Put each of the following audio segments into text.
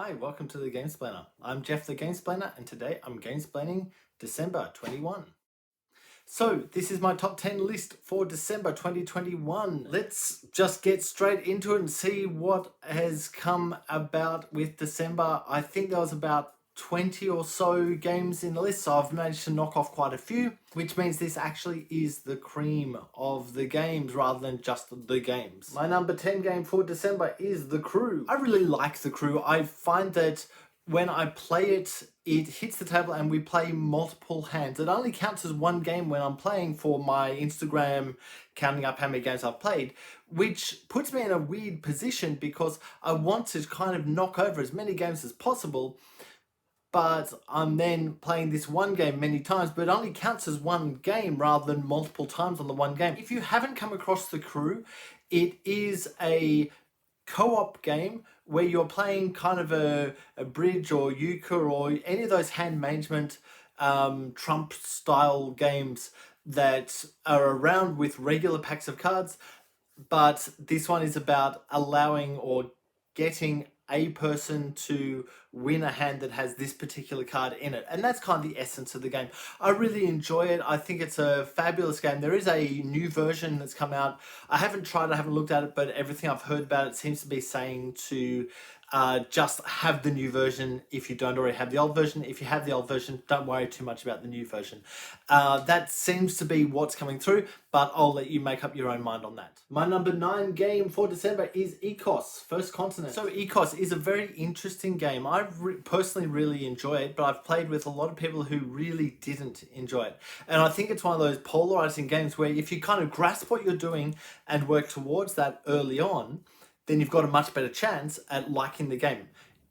Hi, welcome to the Gamesplainer. I'm Jeff the Gamesplainer, and today I'm Gamesplaining December 21. So this is my top 10 list for December 2021. Let's just get straight into it and see what has come about with December. I think there was about 20 or so games in the list, so I've managed to knock off quite a few, which means this actually is the cream of the games rather than just the games. My number 10 game for December is The Crew. I really like The Crew. I find that when I play it, it hits the table and we play multiple hands. It only counts as one game when I'm playing for my Instagram, counting up how many games I've played, which puts me in a weird position because I want to kind of knock over as many games as possible, but I'm then playing this one game many times, but it only counts as one game rather than multiple times on the one game. If you haven't come across The Crew, it is a co-op game where you're playing kind of a bridge or euchre or any of those hand management trump style games that are around with regular packs of cards, but this one is about allowing or getting a person to win a hand that has this particular card in it. And that's kind of the essence of the game. I really enjoy it. I think it's a fabulous game. There is a new version that's come out. I haven't tried, I haven't looked at it, but everything I've heard about it seems to be saying to just have the new version if you don't already have the old version. If you have the old version, don't worry too much about the new version. That seems to be what's coming through, but I'll let you make up your own mind on that. My number 9 game for December is Ecos, First Continent. So Ecos is a very interesting game. I personally really enjoy it, but I've played with a lot of people who really didn't enjoy it. And I think it's one of those polarizing games where if you kind of grasp what you're doing and work towards that early on, then you've got a much better chance at liking the game.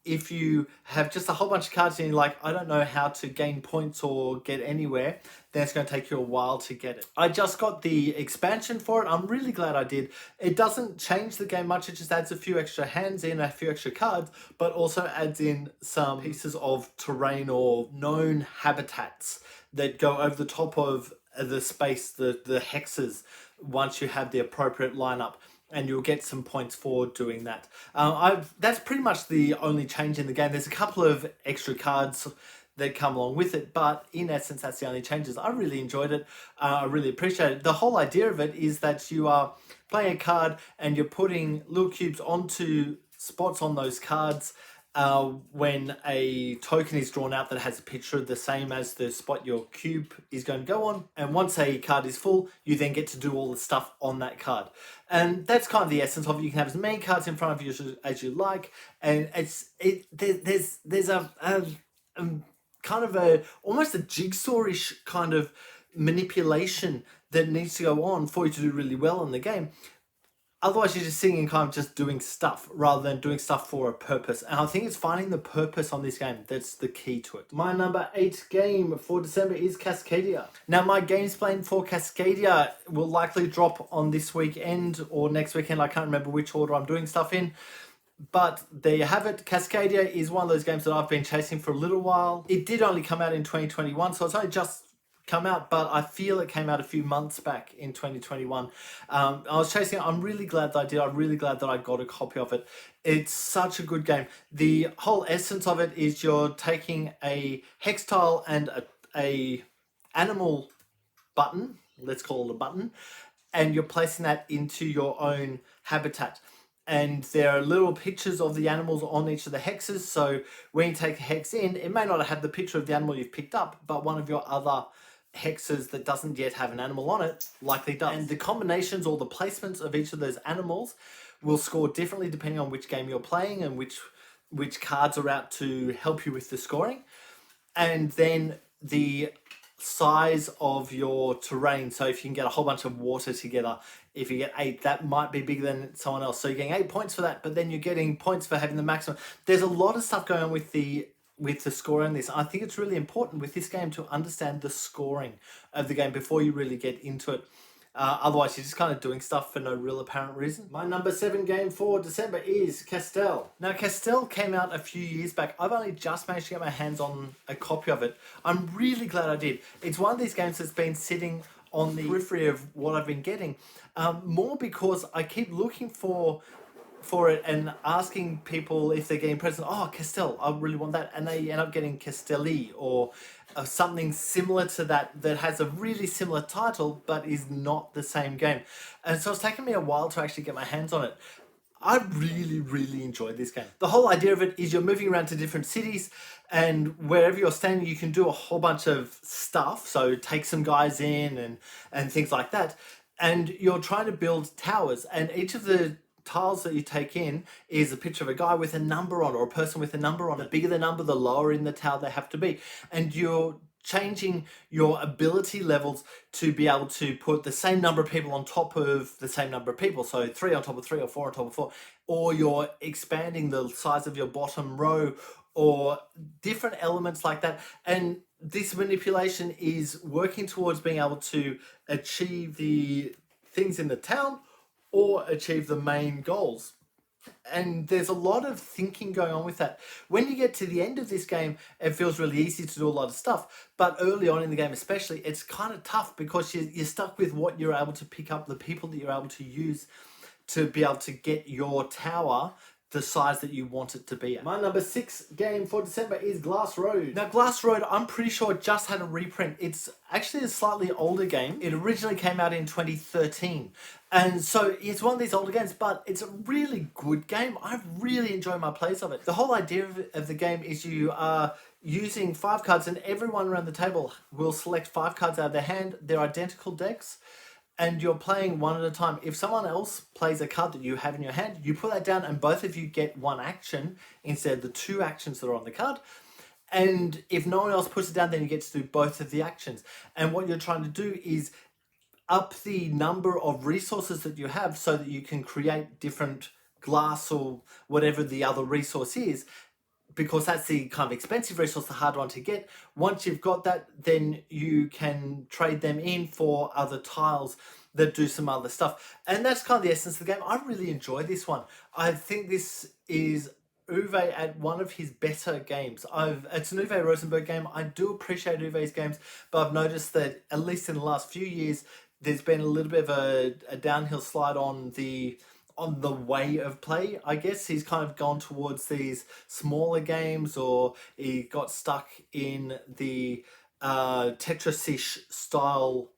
If you have just a whole bunch of cards and you're like, I don't know how to gain points or get anywhere, then it's going to take you a while to get it. I just got the expansion for it. I'm really glad I did. It doesn't change the game much. It just adds a few extra hands in, a few extra cards, but also adds in some pieces of terrain or known habitats that go over the top of the space, the hexes, once you have the appropriate lineup. And you'll get some points for doing that. That's pretty much the only change in the game. There's a couple of extra cards that come along with it, but in essence, that's the only changes. I really enjoyed it. I really appreciate it. The whole idea of it is that you are playing a card and you're putting little cubes onto spots on those cards when a token is drawn out that has a picture the same as the spot your cube is going to go on. And once a card is full, you then get to do all the stuff on that card. And that's kind of the essence of it. You can have as many cards in front of you as you like. And there's a kind of almost a jigsaw-ish kind of manipulation that needs to go on for you to do really well in the game. Otherwise, you're just sitting and kind of just doing stuff rather than doing stuff for a purpose. And I think it's finding the purpose on this game that's the key to it. My number 8 game for December is Cascadia. Now, my games plan for Cascadia will likely drop on this weekend or next weekend. I can't remember which order I'm doing stuff in. But there you have it. Cascadia is one of those games that I've been chasing for a little while. It did only come out in 2021, so it's only just come out, but I feel it came out a few months back in 2021. I was chasing it. I'm really glad that I did. I'm really glad that I got a copy of it. It's such a good game. The whole essence of it is you're taking a hex tile and a animal button, let's call it a button, and you're placing that into your own habitat. And there are little pictures of the animals on each of the hexes. So when you take a hex in, it may not have the picture of the animal you've picked up, but one of your other hexes that doesn't yet have an animal on it likely does. And the combinations or the placements of each of those animals will score differently depending on which game you're playing and which cards are out to help you with the scoring. And then the size of your terrain. So if you can get a whole bunch of water together, if you get 8, that might be bigger than someone else. So you're getting 8 points for that, but then you're getting points for having the maximum. There's a lot of stuff going on with the scoring this. I think it's really important with this game to understand the scoring of the game before you really get into it. Otherwise, you're just kind of doing stuff for no real apparent reason. My number 7 game for December is Castel. Now, Castel came out a few years back. I've only just managed to get my hands on a copy of it. I'm really glad I did. It's one of these games that's been sitting on the periphery of what I've been getting, more because I keep looking for for it and asking people if they're getting presents. Oh, Castel, I really want that, and they end up getting Castelli or something similar to that that has a really similar title but is not the same game. And so it's taken me a while to actually get my hands on it. I really, really enjoyed this game. The whole idea of it is you're moving around to different cities, and wherever you're standing, you can do a whole bunch of stuff. So take some guys in and things like that. And you're trying to build towers, and each of the tiles that you take in is a picture of a guy with a number on, or a person with a number on. The bigger the number, the lower in the tower they have to be. And you're changing your ability levels to be able to put the same number of people on top of the same number of people. So 3 on top of 3 or 4 on top of 4. Or you're expanding the size of your bottom row or different elements like that. And this manipulation is working towards being able to achieve the things in the town or achieve the main goals. And there's a lot of thinking going on with that. When you get to the end of this game, it feels really easy to do a lot of stuff. But early on in the game especially, it's kind of tough because you're stuck with what you're able to pick up, the people that you're able to use to be able to get your tower the size that you want it to be at. My number 6 game for December is Glass Road. Now, Glass Road, I'm pretty sure just had a reprint. It's actually a slightly older game. It originally came out in 2013. And so it's one of these older games, but it's a really good game. I really enjoy my plays of it. The whole idea of the game is you are using 5 cards, and everyone around the table will select 5 cards out of their hand. They're identical decks. And you're playing one at a time. If someone else plays a card that you have in your hand, you put that down and both of you get 1 action instead of the 2 actions that are on the card. And if no one else puts it down, then you get to do both of the actions. And what you're trying to do is up the number of resources that you have so that you can create different glass or whatever the other resource is, because that's the kind of expensive resource, the hard one to get. Once you've got that, then you can trade them in for other tiles that do some other stuff. And that's kind of the essence of the game. I really enjoy this one. I think this is Uwe at one of his better games. It's an Uwe Rosenberg game. I do appreciate Uwe's games, but I've noticed that at least in the last few years, there's been a little bit of a downhill slide on the way of play, I guess. He's kind of gone towards these smaller games, or he got stuck in the Tetris-ish style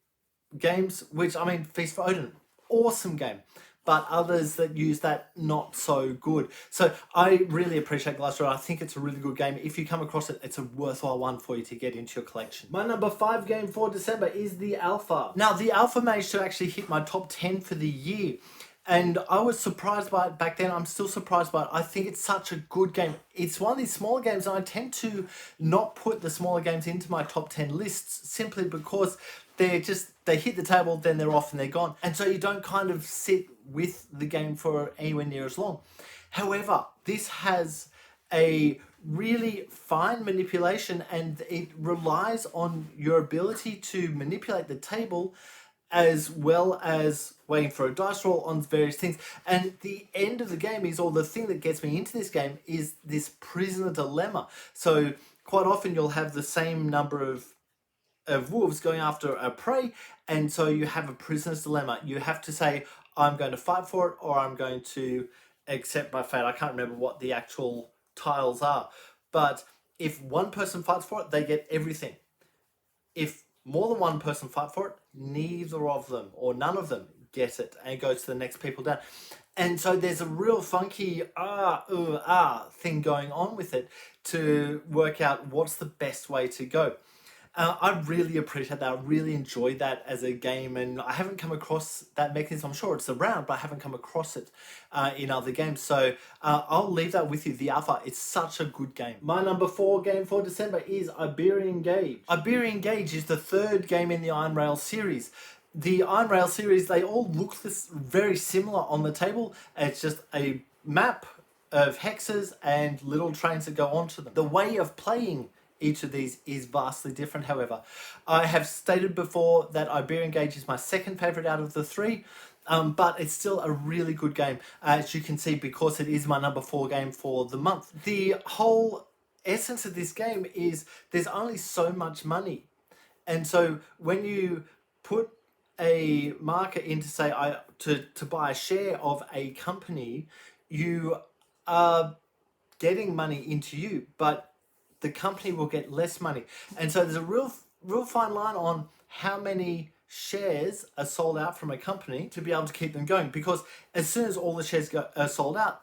games, which, I mean, Feast for Odin, awesome game. But others that use that, not so good. So I really appreciate Glass Road. I think it's a really good game. If you come across it, it's a worthwhile one for you to get into your collection. My number 5 game for December is the Alpha. Now, the Alpha managed to actually hit my top 10 for the year. And I was surprised by it back then. I'm still surprised by it. I think it's such a good game. It's one of these smaller games, and I tend to not put the smaller games into my top 10 lists simply because they hit the table, then they're off and they're gone. And so you don't kind of sit with the game for anywhere near as long. However, this has a really fine manipulation, and it relies on your ability to manipulate the table as well as waiting for a dice roll on various things. And the end of the game is, or the thing that gets me into this game, is this prisoner dilemma. So quite often you'll have the same number of wolves going after a prey, and so you have a prisoner's dilemma. You have to say, I'm going to fight for it, or I'm going to accept my fate. I can't remember what the actual tiles are, but if one person fights for it, they get everything. If more than one person fight for it, neither of them or none of them get it, and it goes to the next people down. And so there's a real funky thing going on with it to work out what's the best way to go. I really appreciate that. I really enjoyed that as a game, and I haven't come across that mechanism. I'm sure it's around, but I haven't come across it in other games. So I'll leave that with you. The Alpha, it's such a good game. My number 4 game for December is Iberian Gauge. Iberian Gauge is the 3rd game in the Iron Rail series. The Iron Rail series, they all look very similar on the table. It's just a map of hexes and little trains that go onto them. The way of playing each of these is vastly different, however. I have stated before that Iberian Gauge is my 2nd favourite out of the 3, but it's still a really good game, as you can see, because it is my number 4 game for the month. The whole essence of this game is there's only so much money. And so when you put a marker in to say to buy a share of a company, you are getting money into you, but the company will get less money. And so there's a real fine line on how many shares are sold out from a company to be able to keep them going. Because as soon as all the shares are sold out,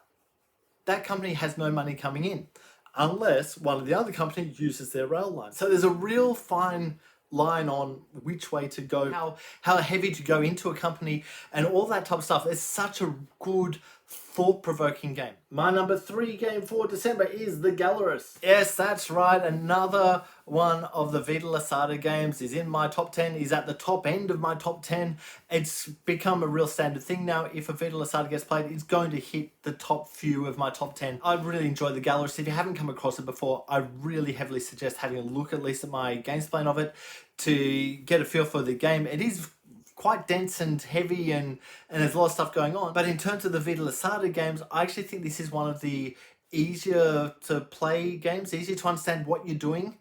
that company has no money coming in unless one of the other companies uses their rail line. So there's a real fine line on which way to go, how heavy to go into a company, and all that type of stuff. It's such a good, thought-provoking game. My number 3 game for December is The Gallerist. Yes, that's right. Another one of the Vita Lasada games is in my top 10, is at the top end of my top 10. It's become a real standard thing now. If a Vita Lasada gets played, it's going to hit the top few of my top 10. I really enjoy The Gallerist. If you haven't come across it before, I really heavily suggest having a look at least at my Gamesplainer of it to get a feel for the game. It is quite dense and heavy, and there's a lot of stuff going on. But in terms of the Vita Lasada games, I actually think this is one of the easier to play games, easier to understand what you're doing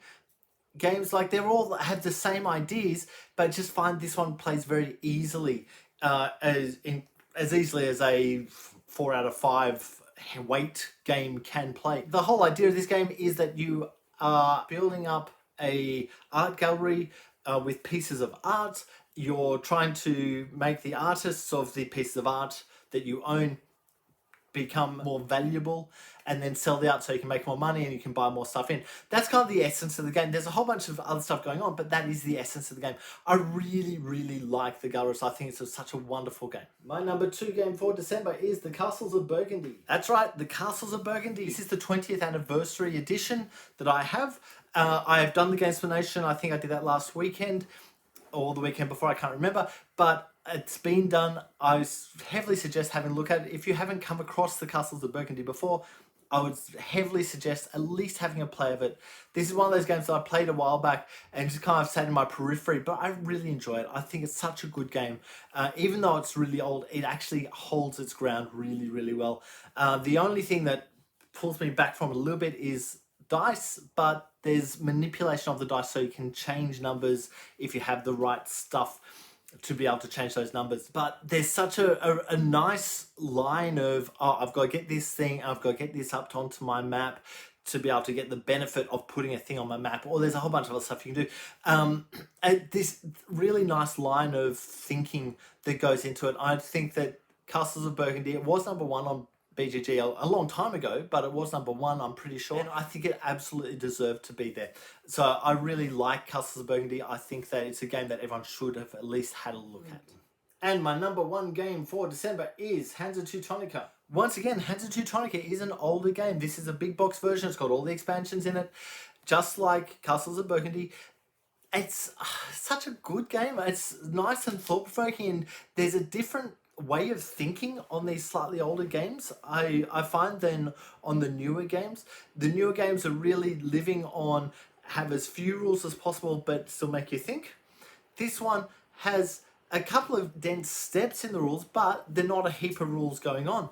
games. Like, they're all have the same ideas, but just find this one plays very easily, as easily as a 4 out of 5 weight game can play. The whole idea of this game is that you are building up a art gallery with pieces of art. You're trying to make the artists of the pieces of art that you own become more valuable, and then sell the art so you can make more money and you can buy more stuff in. That's kind of the essence of the game. There's a whole bunch of other stuff going on, but that is the essence of the game. I really like The Gallerist. I think it's such a wonderful game. My number 2 game for December is The Castles of Burgundy. That's right, The Castles of Burgundy. This is the 20th anniversary edition that I have. I have done the Gamesplainer. I think I did that last weekend, or the weekend before, I can't remember, but it's been done. I heavily suggest having a look at it. If you haven't come across The Castles of Burgundy before, I would heavily suggest at least having a play of it. This is one of those games that I played a while back and just kind of sat in my periphery, but I really enjoy it. I think it's such a good game. Even though it's really old, it actually holds its ground really well. The only thing that pulls me back from it a little bit is dice, but there's manipulation of the dice, so you can change numbers if you have the right stuff to be able to change those numbers. But there's such a nice line of, oh, I've got to get this thing, I've got to get this up onto my map to be able to get the benefit of putting a thing on my map, or there's a whole bunch of other stuff you can do. This really nice line of thinking that goes into it. I think that Castles of Burgundy, it was number 1 on BGG a long time ago, but it was number 1, I'm pretty sure, and I think it absolutely deserved to be there. So I really like Castles of Burgundy. I think that it's a game that everyone should have at least had a look at. And my number 1 game for December is Hanzo Teutonica. Once again, Hanzo Teutonica is an older game. This is a big box version. It's got all the expansions in it, just like Castles of Burgundy. It's such a good game. It's nice and thought-provoking, and there's a different way of thinking on these slightly older games. I find then on the newer games are really living on have as few rules as possible but still make you think. This one has a couple of dense steps in the rules, but they're not a heap of rules going on,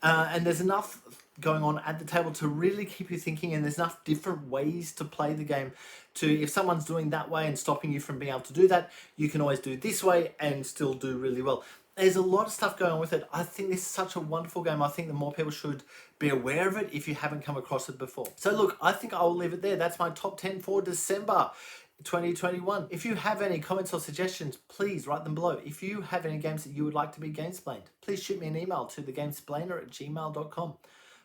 and there's enough going on at the table to really keep you thinking, and there's enough different ways to play the game to, if someone's doing that way and stopping you from being able to do that, you can always do this way and still do really well. There's a lot of stuff going on with it. I think this is such a wonderful game. I think that more people should be aware of it if you haven't come across it before. So look, I think I will leave it there. That's my top 10 for December 2021. If you have any comments or suggestions, please write them below. If you have any games that you would like to be gamesplained, please shoot me an email to thegamesplainer@gmail.com.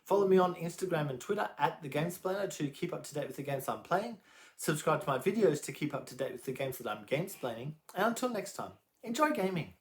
Follow me on Instagram and Twitter @thegamesplainer to keep up to date with the games I'm playing. Subscribe to my videos to keep up to date with the games that I'm gamesplaining. And until next time, enjoy gaming.